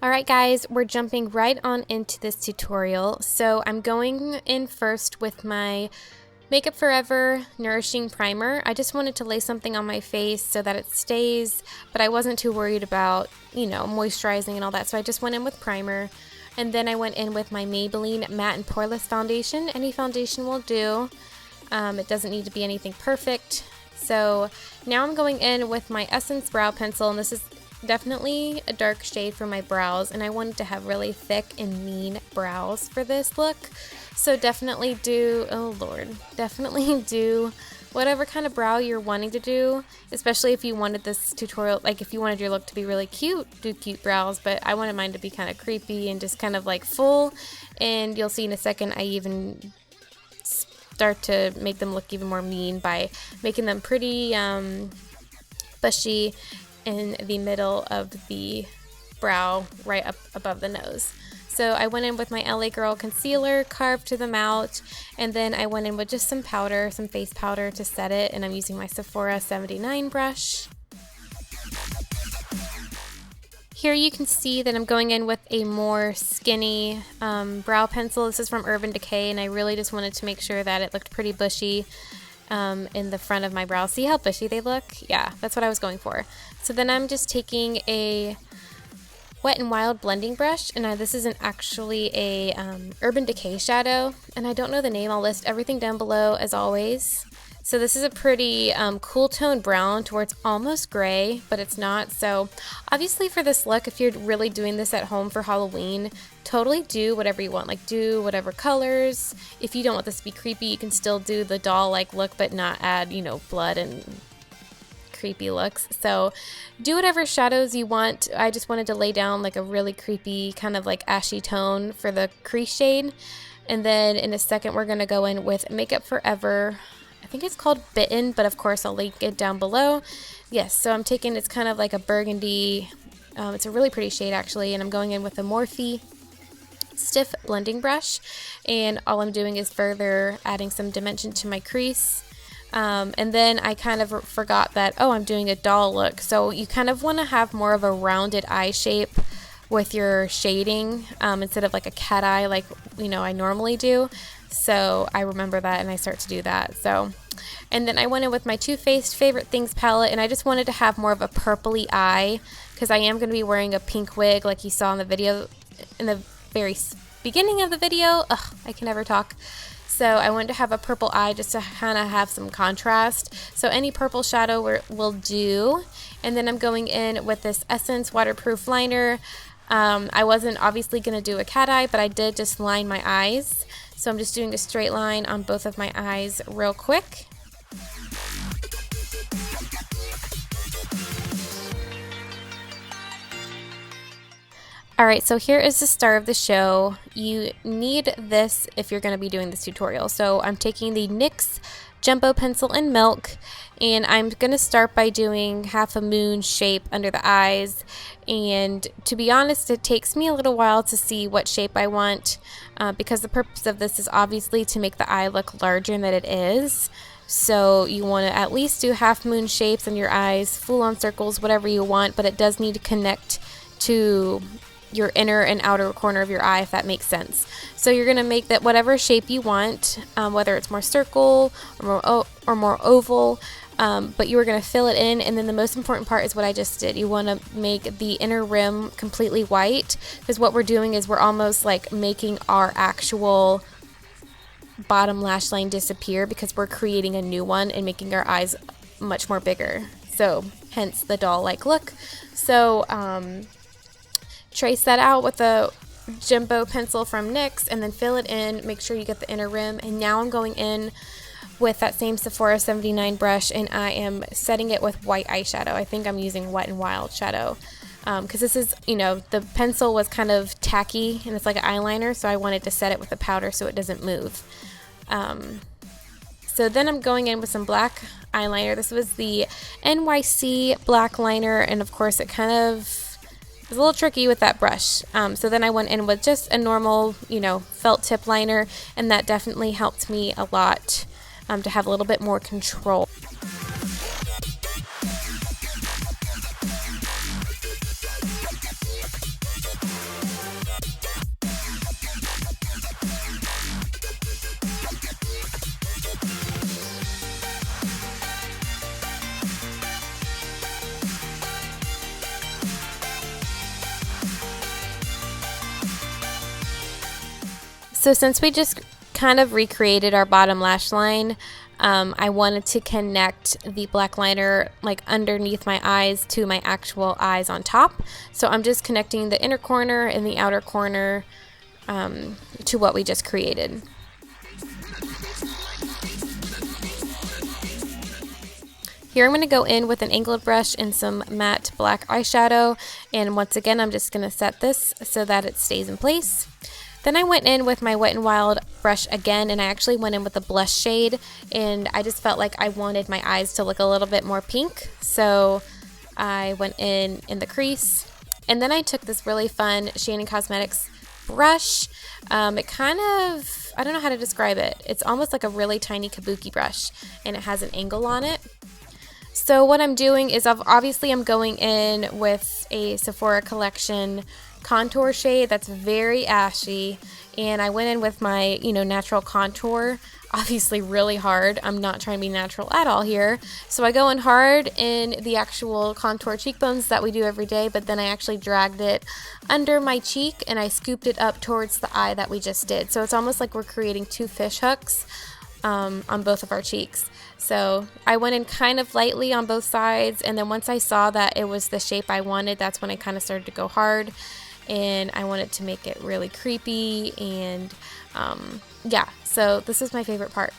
Alright guys, we're jumping right on into this tutorial. So I'm going in first with my Makeup Forever Nourishing Primer. I just wanted to lay something on my face so that it stays, but I wasn't too worried about, moisturizing and all that, so I just went in with primer. And then I went in with my Maybelline Matte and Poreless Foundation. Any foundation will do. It doesn't need to be anything perfect. So now I'm going in with my Essence Brow Pencil, and this is definitely a dark shade for my brows, and I wanted to have really thick and mean brows for this look. So definitely do, definitely do whatever kind of brow you're wanting to do, especially if you wanted this tutorial, like if you wanted your look to be really cute, do cute brows, but I wanted mine to be kind of creepy and just kind of like full, and you'll see in a second I even start to make them look even more mean by making them pretty bushy in the middle of the brow right up above the nose. So I went in with my LA Girl concealer, carved to them out, and then I went in with just some powder, some face powder to set it, and I'm using my Sephora 79 brush. Here you can see that I'm going in with a more skinny brow pencil. This is from Urban Decay, and I really just wanted to make sure that it looked pretty bushy in the front of my brows. See how bushy they look? Yeah, that's what I was going for. So then I'm just taking a Wet n Wild blending brush, and this isn't actually a Urban Decay shadow, and I don't know the name. I'll list everything down below as always. So this is a pretty cool tone brown towards almost gray, but it's not. So obviously for this look, if you're really doing this at home for Halloween, totally do whatever you want. Like do whatever colors. If you don't want this to be creepy, you can still do the doll-like look, but not add, blood and creepy looks. So do whatever shadows you want. I just wanted to lay down like a really creepy kind of like ashy tone for the crease shade. And then in a second we're going to go in with Makeup Forever. I think it's called Bitten, but of course I'll link it down below. Yes, so I'm taking, it's kind of like a burgundy, it's a really pretty shade actually, and I'm going in with a Morphe stiff blending brush, and all I'm doing is further adding some dimension to my crease. And then I kind of forgot that, I'm doing a doll look, so you kind of want to have more of a rounded eye shape with your shading instead of like a cat eye like I normally do. So I remember that and I start to do that. So, and then I went in with my Too Faced Favorite Things palette, and I just wanted to have more of a purpley eye because I am going to be wearing a pink wig like you saw in the video, in the very beginning of the video. I can never talk. So I wanted to have a purple eye just to kind of have some contrast. So any purple shadow will do. And then I'm going in with this Essence waterproof liner. I wasn't obviously going to do a cat eye, but I did just line my eyes. So I'm just doing a straight line on both of my eyes real quick. Alright, so here is the star of the show. You need this if you're going to be doing this tutorial. So I'm taking the NYX Jumbo Pencil in Milk, and I'm going to start by doing half a moon shape under the eyes. And to be honest, it takes me a little while to see what shape I want because the purpose of this is obviously to make the eye look larger than it is. So you want to at least do half moon shapes on your eyes, full on circles, whatever you want, but it does need to connect to your inner and outer corner of your eye, if that makes sense. So you're going to make that whatever shape you want, whether it's more circle or more oval, but you are going to fill it in. And then the most important part is what I just did. You want to make the inner rim completely white, because what we're doing is we're almost like making our actual bottom lash line disappear because we're creating a new one and making our eyes much more bigger. So hence the doll-like look. So trace that out with a Jumbo pencil from NYX and then fill it in. Make sure you get the inner rim. And now I'm going in with that same Sephora 79 brush, and I am setting it with white eyeshadow. I think I'm using Wet n Wild shadow because this is, the pencil was kind of tacky and it's like an eyeliner, so I wanted to set it with the powder so it doesn't move. So then I'm going in with some black eyeliner. This was the NYC black liner, and of course it kind of was a little tricky with that brush. So then I went in with just a normal, felt tip liner, and that definitely helped me a lot to have a little bit more control. So since we just kind of recreated our bottom lash line, I wanted to connect the black liner like underneath my eyes to my actual eyes on top. So I'm just connecting the inner corner and the outer corner to what we just created. Here I'm going to go in with an angled brush and some matte black eyeshadow, and once again I'm just going to set this so that it stays in place. Then I went in with my Wet n Wild brush again, and I actually went in with a blush shade, and I just felt like I wanted my eyes to look a little bit more pink, so I went in the crease. And then I took this really fun Shany Cosmetics brush. It kind of, I don't know how to describe it. It's almost like a really tiny kabuki brush, and it has an angle on it. So what I'm doing is obviously I'm going in with a Sephora collection contour shade that's very ashy, and I went in with my natural contour, obviously really hard. I'm not trying to be natural at all here, so I go in hard in the actual contour cheekbones that we do every day, but then I actually dragged it under my cheek and I scooped it up towards the eye that we just did. So it's almost like we're creating two fish hooks on both of our cheeks. So I went in kind of lightly on both sides, and then once I saw that it was the shape I wanted, that's when I kind of started to go hard, and I wanted to make it really creepy. And yeah, so this is my favorite part.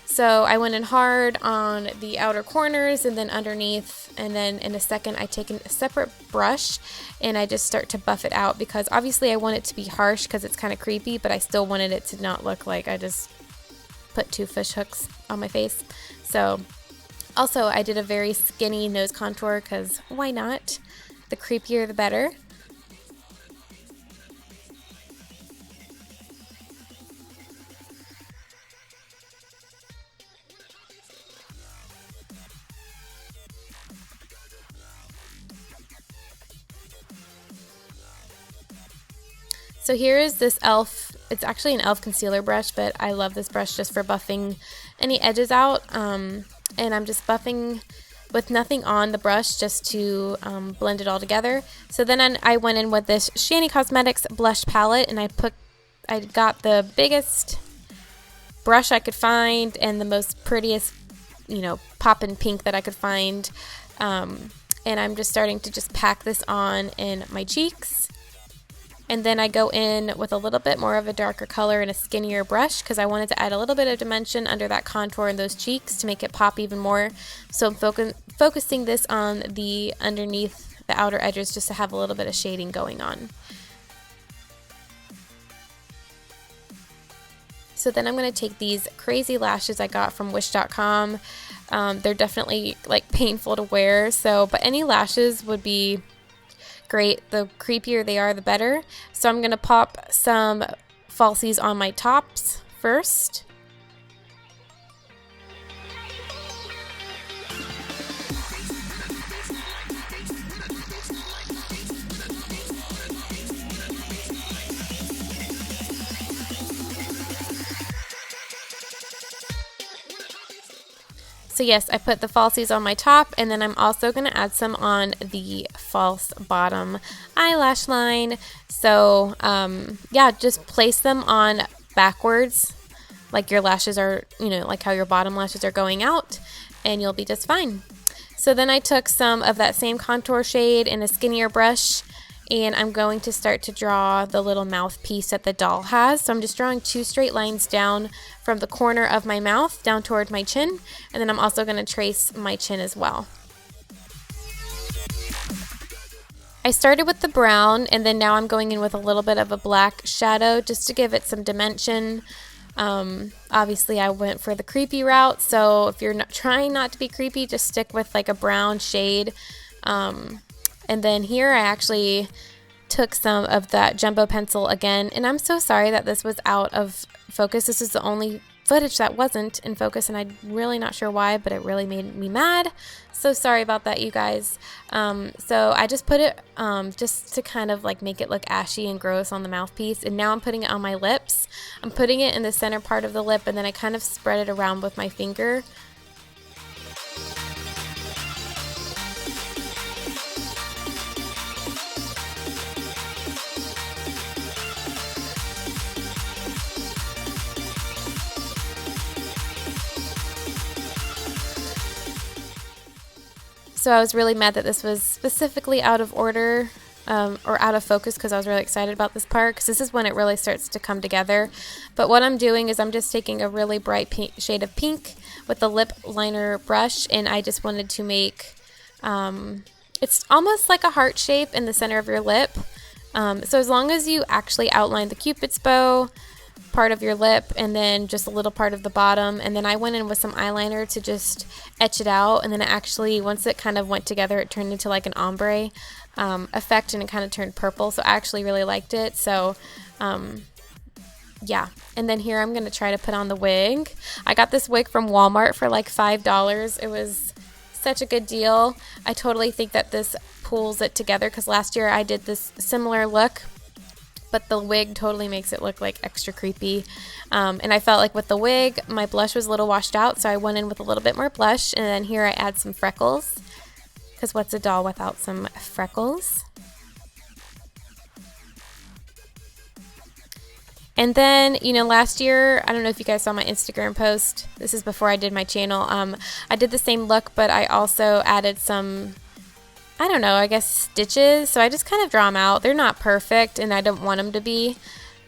So I went in hard on the outer corners and then underneath, and then in a second I take a separate brush and I just start to buff it out, because obviously I want it to be harsh because it's kind of creepy, but I still wanted it to not look like I just put two fish hooks on my face. So also I did a very skinny nose contour, because why not? The creepier the better. So here is this e.l.f. It's actually an e.l.f. concealer brush, but I love this brush just for buffing any edges out. And I'm just buffing with nothing on the brush just to blend it all together. So then I went in with this Shany Cosmetics blush palette, and I got the biggest brush I could find and the most prettiest, poppin' pink that I could find. And I'm just starting to just pack this on in my cheeks. And then I go in with a little bit more of a darker color and a skinnier brush, because I wanted to add a little bit of dimension under that contour in those cheeks to make it pop even more. So I'm focusing this on the underneath the outer edges just to have a little bit of shading going on. So then I'm going to take these crazy lashes I got from wish.com. They're definitely like painful to wear, but any lashes would be great. The creepier they are, the better. So I'm going to pop some falsies on my tops first. So yes, I put the falsies on my top, and then I'm also going to add some on the false bottom eyelash line. So yeah, just place them on backwards, like your lashes are, like how your bottom lashes are going out, and you'll be just fine. So then I took some of that same contour shade in a skinnier brush, and I'm going to start to draw the little mouthpiece that the doll has. So I'm just drawing two straight lines down from the corner of my mouth down toward my chin, and then I'm also going to trace my chin as well. I started with the brown, and then now I'm going in with a little bit of a black shadow just to give it some dimension. Obviously I went for the creepy route, so if you're trying not to be creepy, just stick with like a brown shade. And then here I actually took some of that jumbo pencil again, and I'm so sorry that this was out of focus. This is the only footage that wasn't in focus, and I'm really not sure why, but it really made me mad. So sorry about that, you guys. So I just put it just to kind of like make it look ashy and gross on the mouthpiece, and now I'm putting it on my lips. I'm putting it in the center part of the lip, and then I kind of spread it around with my finger. So I was really mad that this was specifically out of order or out of focus, because I was really excited about this part, because this is when it really starts to come together. But what I'm doing is I'm just taking a really bright pink shade of pink with the lip liner brush, and I just wanted to make it's almost like a heart shape in the center of your lip. So as long as you actually outline the Cupid's bow part of your lip and then just a little part of the bottom, and then I went in with some eyeliner to just etch it out, and then it actually, once it kind of went together, it turned into like an ombre effect, and it kind of turned purple, so I actually really liked it. So yeah, and then here I'm going to try to put on the wig. I got this wig from Walmart for like $5. It was such a good deal. I totally think that this pulls it together, because last year I did this similar look, but the wig totally makes it look like extra creepy. And I felt like with the wig, my blush was a little washed out, so I went in with a little bit more blush, and then here I add some freckles, because what's a doll without some freckles? And then, you know, last year, I don't know if you guys saw my Instagram post. This is before I did my channel. I did the same look, but I also added some, I don't know, I guess stitches. So I just kind of draw them out. They're not perfect, and I don't want them to be.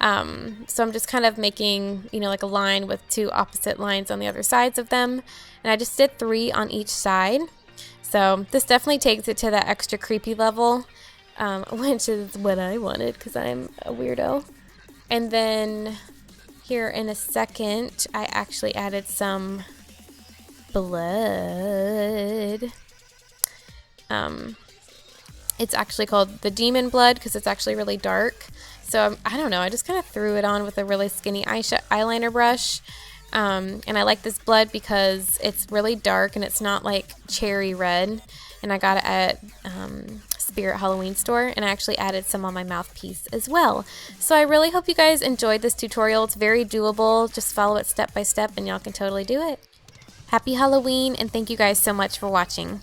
So I'm just kind of making, you know, like a line with two opposite lines on the other sides of them. And I just did 3 on each side. So this definitely takes it to that extra creepy level, which is what I wanted, because I'm a weirdo. And then here in a second, I actually added some blood. It's actually called the demon blood, because it's actually really dark. So I don't know, I just kind of threw it on with a really skinny eyeliner brush. And I like this blood because it's really dark and it's not like cherry red. And I got it at Spirit Halloween store, and I actually added some on my mouthpiece as well. So I really hope you guys enjoyed this tutorial. It's very doable. Just follow it step by step and y'all can totally do it. Happy Halloween, and thank you guys so much for watching.